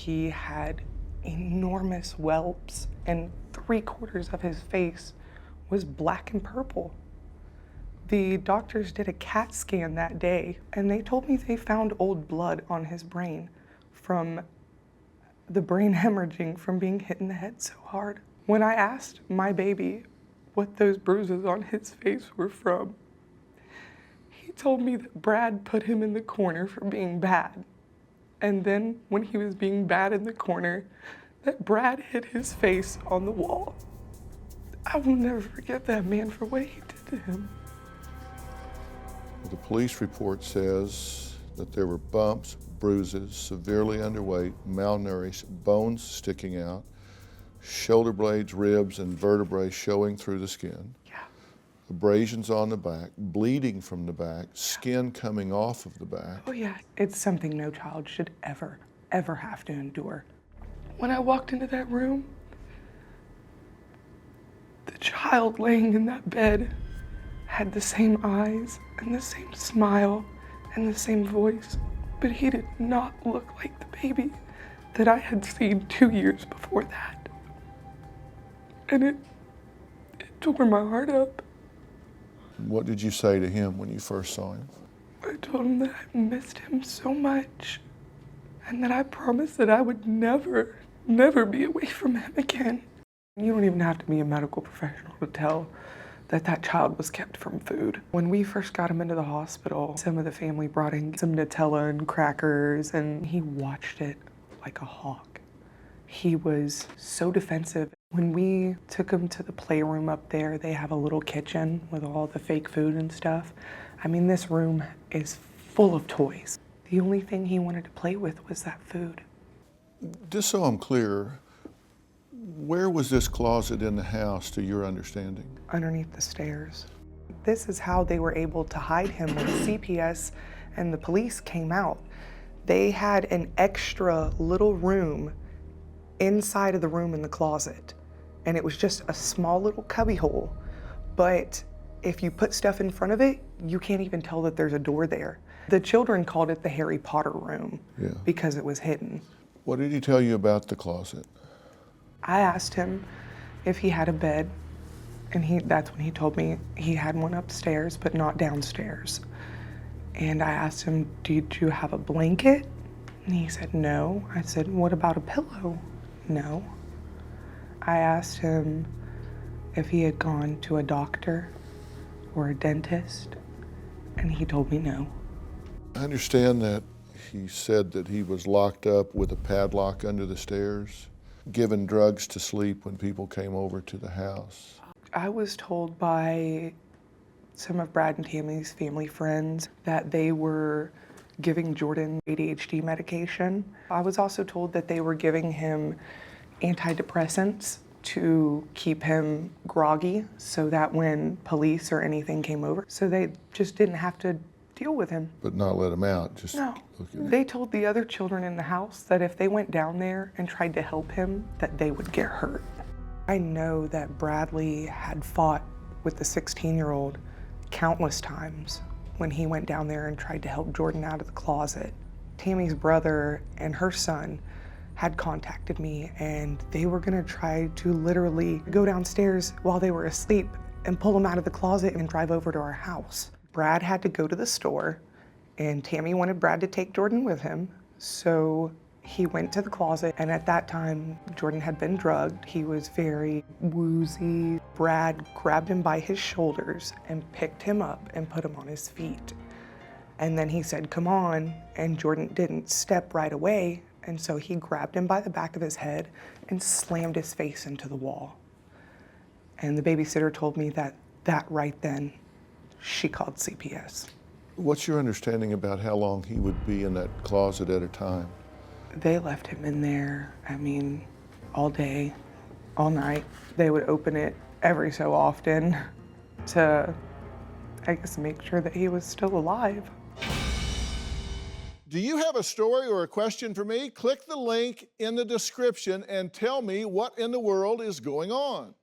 He had enormous whelps, and 3/4 of his face was black and purple. The doctors did a CAT scan that day, and they told me they found old blood on his brain from the brain hemorrhaging from being hit in the head so hard. When I asked my baby what those bruises on his face were from, he told me that Brad put him in the corner for being bad. And then when he was being bad in the corner, that Brad hit his face on the wall. I will never forget that man for what he did to him. The police report says that there were bumps, bruises, severely underweight, malnourished, bones sticking out, shoulder blades, ribs, and vertebrae showing through the skin. Yeah. Abrasions on the back, bleeding from the back, skin coming off of the back. Oh yeah, it's something no child should ever have to endure. When I walked into that room, the child laying in that bed had the same eyes and the same smile and the same voice, but he did not look like the baby that I had seen 2 years before that. And it tore my heart up. What did you say to him when you first saw him? I told him that I missed him so much, and that I promised that I would never be away from him again. You don't even have to be a medical professional to tell that that child was kept from food. When we first got him into the hospital, some of the family brought in some Nutella and crackers, and he watched it like a hawk. He was so defensive. When we took him to the playroom up there, they have a little kitchen with all the fake food and stuff. I mean, this room is full of toys. The only thing he wanted to play with was that food. Just so I'm clear, where was this closet in the house, to your understanding? Underneath the stairs. This is how they were able to hide him when CPS and the police came out. They had an extra little room inside of the room in the closet, and it was just a small little cubby hole. But if you put stuff in front of it, you can't even tell that there's a door there. The children called it the Harry Potter room because it was hidden. What did he tell you about the closet? I asked him if he had a bed, and that's when he told me he had one upstairs, but not downstairs. And I asked him, did you have a blanket? And he said, no. I said, what about a pillow? No. I asked him if he had gone to a doctor or a dentist, and he told me no. I understand that he said that he was locked up with a padlock under the stairs, given drugs to sleep when people came over to the house. I was told by some of Brad and Tammi's family friends that they were giving Jordan ADHD medication. I was also told that they were giving him antidepressants to keep him groggy so that when police or anything came over, so they just didn't have to deal with him. But not let him out, just no. look at him. They told the other children in the house that if they went down there and tried to help him, that they would get hurt. I know that Bradley had fought with the 16-year-old countless times when he went down there and tried to help Jordan out of the closet. Tammy's brother and her son had contacted me, and they were gonna try to literally go downstairs while they were asleep and pull him out of the closet and drive over to our house. Brad had to go to the store, and Tammi wanted Brad to take Jordan with him, so he went to the closet, and at that time, Jordan had been drugged. He was very woozy. Brad grabbed him by his shoulders and picked him up and put him on his feet. And then he said, come on, and Jordan didn't step right away, and so he grabbed him by the back of his head and slammed his face into the wall. And the babysitter told me that right then, she called CPS. What's your understanding about how long he would be in that closet at a time? They left him in there, I mean, all day, all night. They would open it every so often to, I guess, make sure that he was still alive. Do you have a story or a question for me? Click the link in the description and tell me what in the world is going on.